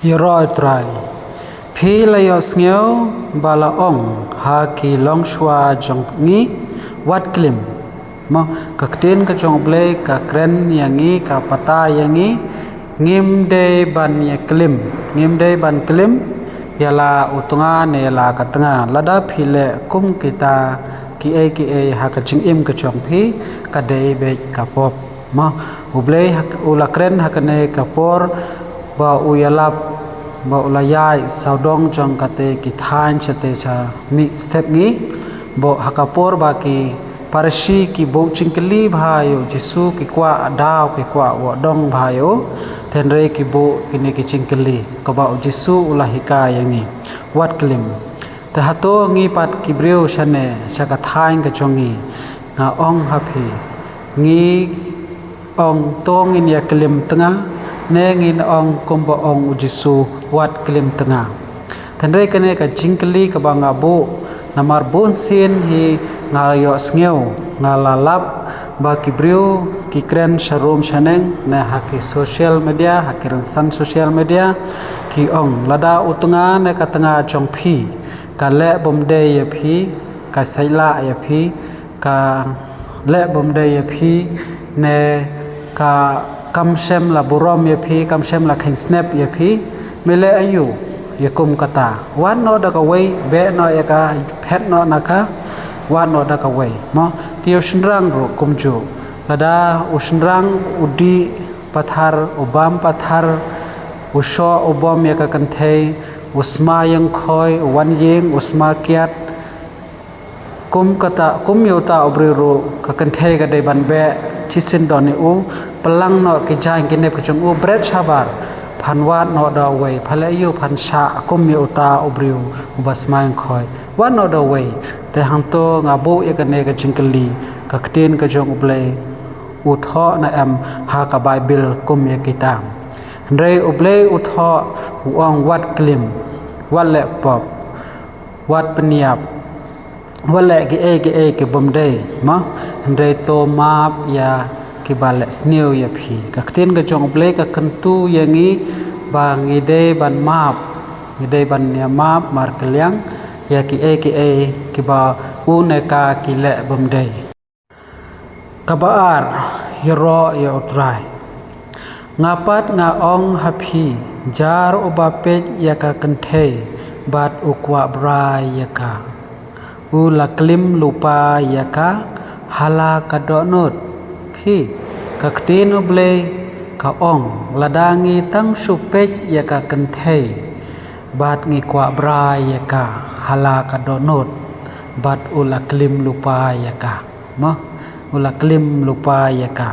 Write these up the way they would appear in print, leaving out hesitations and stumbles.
Yoroi trai phi la yo sngiu bala ong ha ki long shwa jong ngi wat klim mo kaktin ka jong ble ka kren yangi ka pata yangi ngim de ban ya klim ngim de ban klim yala utunga ne la katanga lada phile kum kita ki e ha ka ching im ka chong phi ka de be ka pop mo uble ula kren ha ka ne ka por ba uyalap ba ulayai saudong jong kate ki thain chate cha mi sep ngi bo hakapor ba ki parsi ki bo chingkli bhayo jisu ki kwa daw ki kwa wo dong bhayo tenre ki bo kini ki chingkli ko ba jisu ulahika yangi wat klim ta hato ngi pat ki breu shane chaka thain ka chongi nga ong hapi ngi ong tong in ya klim tanga nengin ong komba ong ujisu wat klim tengah tandai kene ka jingkli ka banga bo namar bon sin hi nga yo sngew nga lalap ba ki brio ki kren sharom shaneng na haki social media hakiran san social media ki ong lada utunga na ka tanga chong phi ka le bomde ye phi ka saila ye phi ka le bomde ye phi ne ka kam sem la burom ye phi kam sem la khing snap ye phi mele ayu ye kum kata wan no da ka wei be no ya ka phet no na ka wan no da ka wei mo tio shinrang ro kum ju lada ushinrang udi pathar obam pathar usho obom ya ka kan thei usma yang khoi wan yeng usma kiat kum kata kum yota obri ro ka kan thei ga dei ban be chisin doni u pelang no ki jang kinep ki chung u bret sabar phanwat no da wei phale yu phan sha kum mi uta obriu ubasmain khoi wan no da wei te hang to nga bo ye ka ne ka jingkli ka ktin ka jong uble u tho na am ha ka bible kum ye kitam rei uble u tho u ong wat klim wat le pop wat pniap wale ki e bomde ma rei to map ya ki bal snew ya phi ka ktin ka jong ble ka kantu yangi ba ngide ban map ngide ban ya map mar kelyang ya ki e ki ba une ka ki le bomde ka baar yoro ya utrai ngapat nga ong happy jar oba pej ya ka kanthe bat ukwa brai ya ka u la klim lupa ya ka hala ka donot phi kaktin uble ka ong ladangi tang supej ya ka kenthe bat ngi kwa brai ya ka hala ka donot bat ula klim lupa ya ka mo ula klim lupa ya ka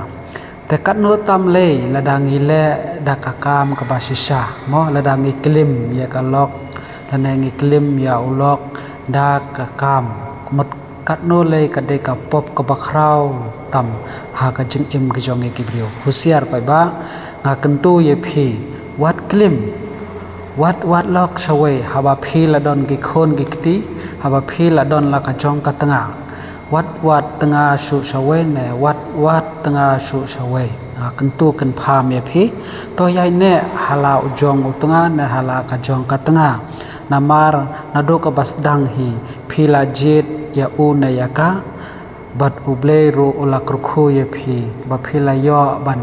te kat no tam le ladangi le da ka kam ka basisha mo ladangi klim ya ka lok ladangi klim ya ulok da ka kam mot kat no le ka de ka pop ka bakrau tam ha ka jing im ka jong e ki brio husiar pai ba nga kantu ye phi wat klim wat lok sawe ha ba phi la don ki khon ki kti ha ba phi la don la ka jong ka tanga wat tanga su sawe ne wat tanga su sawe nga kantu kan pha me phi to yai ne hala ujong utunga ne hala ka jong ka tanga namar nado ka basdang hi phi la jet ya u na ya ka bat uble ro ula krukhu ye phi ba phila yo ban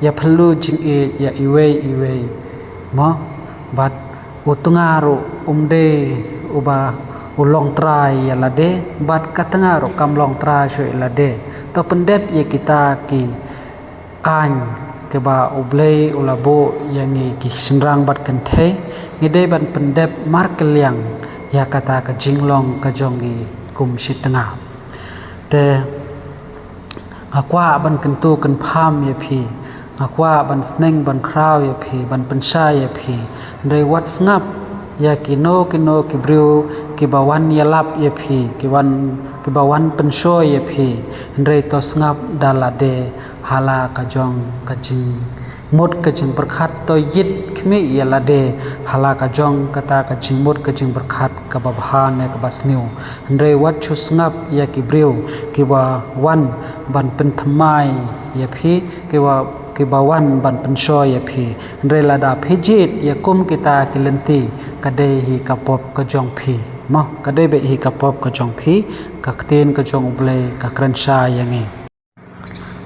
ya phlu jing e ya iwe mo bat utunga ro umde uba ulong trai ya lade bat katanga ro kam long trai sho lade to pendet ye kita ki an ke ba uble ulabo yangi ki sinrang bat kan the ngide ban pendep mar kelyang ya kata ka jinglong ka jongi kum sitanga te akwa ban kentu kan pham ye phi akwa ban sneng ban kraw ye phi ban pensha ye phi rei wat ngap ya kino ki brio ki bawan ya lap ye phi ki bawan pensho ye phi rei to ngap dalade hala ka jong ka jing mot ka jing berkhat to yit khmi ya lade hala ka jong kata ka jing mot ka jing berkhat ka babha ne ka basniu rei wat chu ngap ya ki brio ki wa wan ban pen thamai ya phi ki wa kibawan ban pensoi ya phi relada phijit ya kum kita kilenti kadai hi kapop ka jong phi mo kadai be hi kapop ka jong phi ka ten ka jong ble ka kransha yangi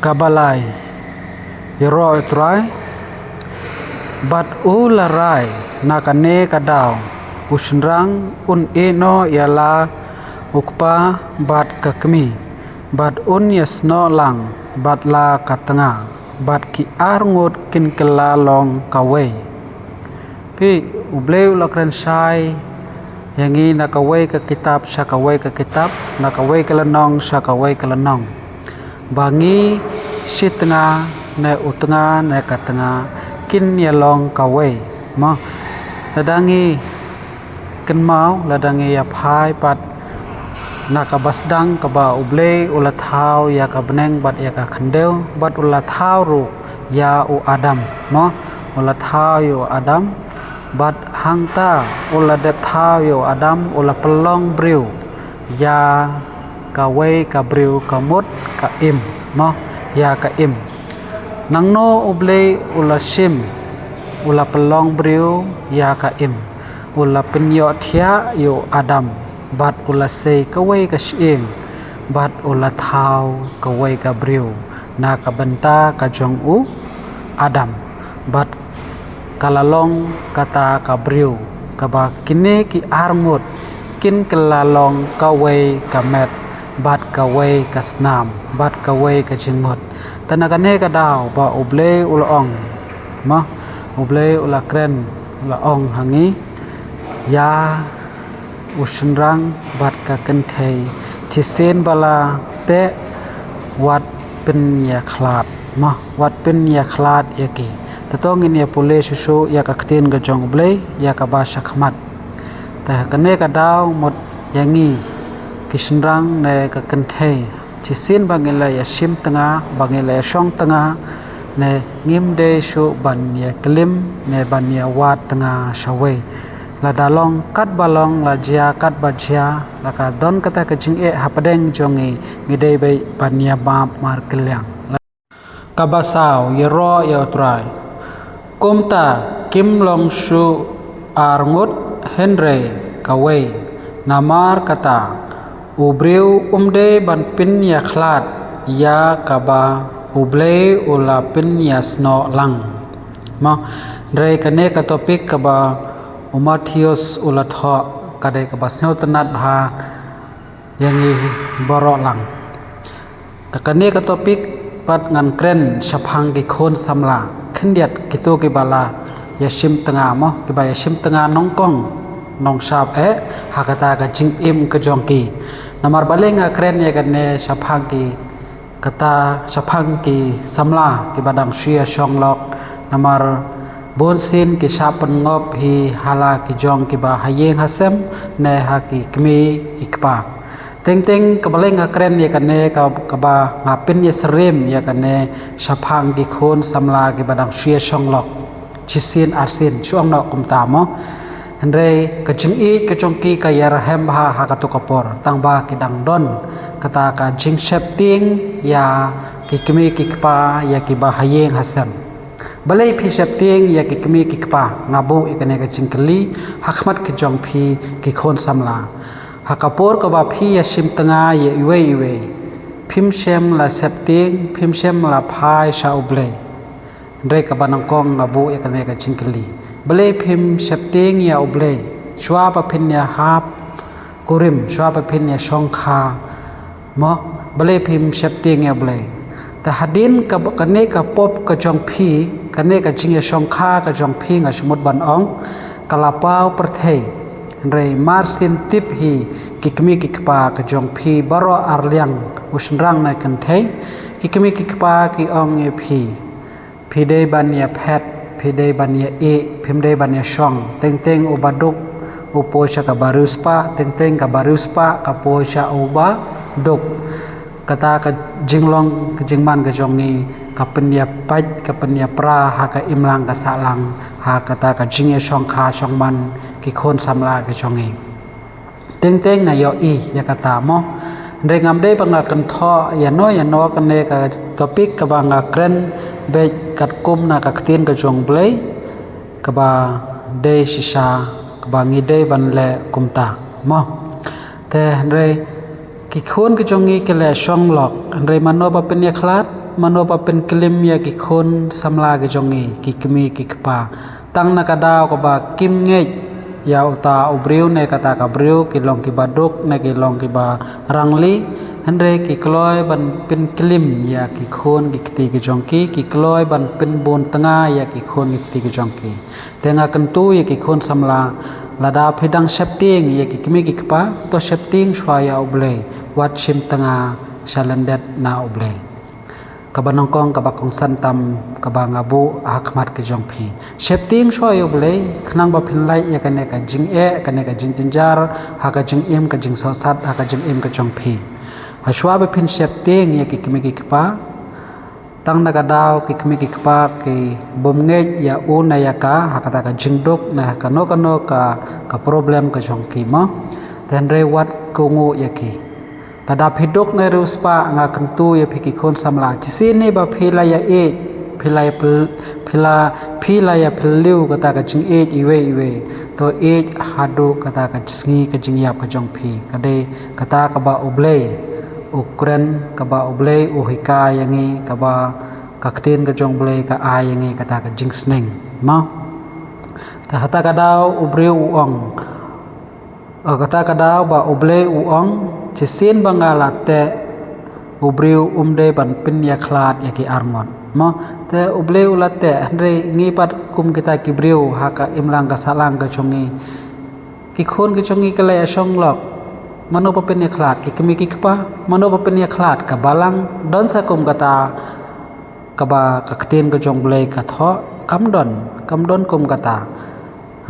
kabalai yoro trai bat ularai nakane kadaw usnrang un eno yala ukpa bat kakmi bat un yasno lang bat la katanga bat ki arngot kin kala long kawe pi ubleu la kransai yangi nakawe ka kitab sakawe ka kitab nakawe kala nong sakawe kala nong bangi sitnga ne utnga ne katanga kin yalong kawe mo ladangi ken mau ladangi ya phai pat nakabasdang kaba uble ulathau ya kabneng bat ya ka khandeu bat ulathau ru ya u adam mo ulathau yo adam bat hangta uladep thau yo adam ula pelong briu ya kawe ka briu kamut ka im mo ya ka im nangno uble ula sim ula pelong briu ya ka im ula penyo thia yo adam bat ula sei kawe ka shieng bat ula thau kawe ka briu na ka banta ka jong u adam bat kalalong kata ka briu ka ba kine ki armut kin kalalong kawe ka met bat kawe ka snam bat kawe ka jingmot tanakane ka daw ba uble ulong ma uble ula kren ula ong hangi ya usnrang bat ka kenthei chisen bala te wat pen ya khlat ma wat pen ya khlat yaki tatong in ya pole susu ya ka kten ga jong ble ya ka ba shakhmat ta kane ka daw mot yangi kisnrang ne ka kenthei chisen bangela ya sim tanga bangela ya shong tanga ne ngim de shu ban ya klim ne ban ya wat tanga shawe la dalong kat balong la jia kat bajia la ka don kata ka jing e hapadeng jongi ngidei bei pania bab mar kelyang kabasau yero ya utrai komta kim long shu arngut henry kawe namar kata ubreu umde ban pin ya khlat ya kaba uble ula pin ya sno lang ma dre kane ka topik kaba Umathius ulatho kadai ka basneu tenat bha yangi borok lang kakane ka topik pat ngan kren saphang ki khon samla khindiat kitu ki bala yasim tanga mo ki ba yasim tanga nongkong nong sap hakata ka jing im ka jongki namar balenga kren ya kane saphang ki kata saphang ki samla ki badang sia songlok namar bonsin ki sapen ngop hi hala ki jong ki ba hayeng hasem ne ha ki kmi ikpa teng teng kabaleng kren ya kane ka ba ngapin ya serem ya kane saphang ki khon samla ki badang sia songlok chisin arsin chuang no kum ta mo andre ka jing i ka jong ki ka yar hem ha ha ka to kapor tang ba ki dang don kata ka jing shep ting ya ki kmi ki kpa ya ki ba hayeng hasem balai phi septing ya ki kmi ki kpa ngabu ikane ka jingkali hakmat ki jong phi ki khon samla hakapor ka ba phi ya sim tanga ya iwe phim sem la septing phim sem la phai sha uble ndre ka banang kong ngabu ikane ka jingkali balai phim septing ya uble shwa pa phin ya hap kurim shwa pa phin ya shongkha mo balai phim septing ya uble ta hadin ka kane ka pop ka jong phi kane ka jing ya shongkha ka jong phi nga smut ban ong kalapau perthei rei marsin tip hi kikmi kikpa ka jong phi baro arliang usnrang na kan thei kikmi kikpa ki ong ye phi dei ban ya phet phi dei ban ya e phim dei ban ya shong teng teng ubaduk uposha ka baruspa teng teng ka baruspa ka posha uba duk kata ka jinglong ka jingman ka jongi ka penya paj ka penya pra ha ka imlang ka salang ha kata ka jingye shongkha shongman ki khon samla ka jongi teng teng na yo i ya kata mo ngam de banga kan tho ya no kan ne ka topic ka banga kren be kat kum na ka tin ka jong blai ka ba de shisha ka ba ngi de ban le kumta mo te re ki khon ka jong ngi ke le shong lok re mano ba pen ya khlat mano ba pen klim ya ki khon samla ka jong ngi ki kmi ki kpa tang na ka daw ka ba kim nge ya uta ubriu ne kata ka briu ki long ki baduk ne ki long ki ba rangli henre ki kloi ban pin klim ya ki khon ki kti ki jongki ki kloi ban pin bon tanga ya ki khon ki kti ki jongki tenga kan tu ya ki khon samla lada phidang shapting ya ki kimi ki kpa to shapting shwa ya uble wat shim tanga shalandet na uble kabanong kong kabakong santam kabangabu akmat ke jongpi shapting shwa yo ble khnang ba phinlai ya kane ka jing e kane ka jing jinjar ha ka jing em ka jing so sat ha ka jing em ka jongpi ha shwa ba phin shapting ya ki kimi ki kpa tang na ka daw ki kimi ki kpa ki bom nge ya u na ya ka ha ka ka jing dok na ka no ka problem ka jongki mo then re wat ko ngo ya ki tada phidok ne ruspa nga kantu ya phiki khon samla chisini ba phila ya e phila ya philiu kata ka jing e iwe to e hadu kata ka chingi ka jing yap ka jong phi kade kata ka ba oble ukren ka ba oble o hika yangi ka ba kakten ka jong ble ka a yangi kata ka jing sneng ma ta hata ka daw ubre uong kata ka daw ba oble uong chisin bangalate ubriu umde ban pin ya khlat ya ki armon mo te uble ulate andre ngi pat kum kita ki briu ha ka imlang ka salang ka chongi ki khon ki chongi kale song lok mano pa pin ya khlat ki kimi ki kpa mano pa pin ya khlat ka balang don sa kum kata ka ba ka kten ka jong ble ka tho kam don kum kata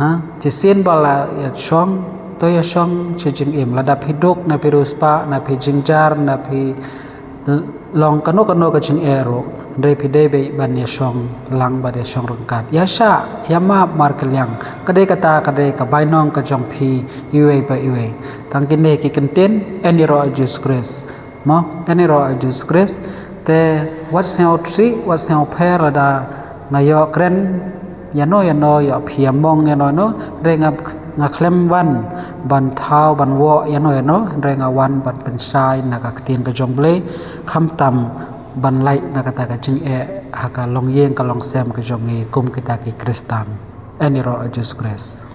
ha chisin bala ya chong to ya shong chijing im lada phiduk na piruspa na phi jingjar na phi long kano ka jing ero re phi de be ban ya shong lang ba de shong rangkat ya sha ya ma mar kelyang kade kata kade ka bainong ka jong phi iwe ba iwe tangkin ne ki content eniro Jesus Christ mo eniro Jesus Christ te what seo tri what seo pher lada ngayo kren ya no ya phiamong ya no re nga klem wan ban thau ban wo ya no renga wan ban pen sai na ka tin ka jong ble kham tam ban lai na ka ta ka jing e ha ka long yeng ka long sem ka jong e kum kita ki kristan eniro Jesus Christ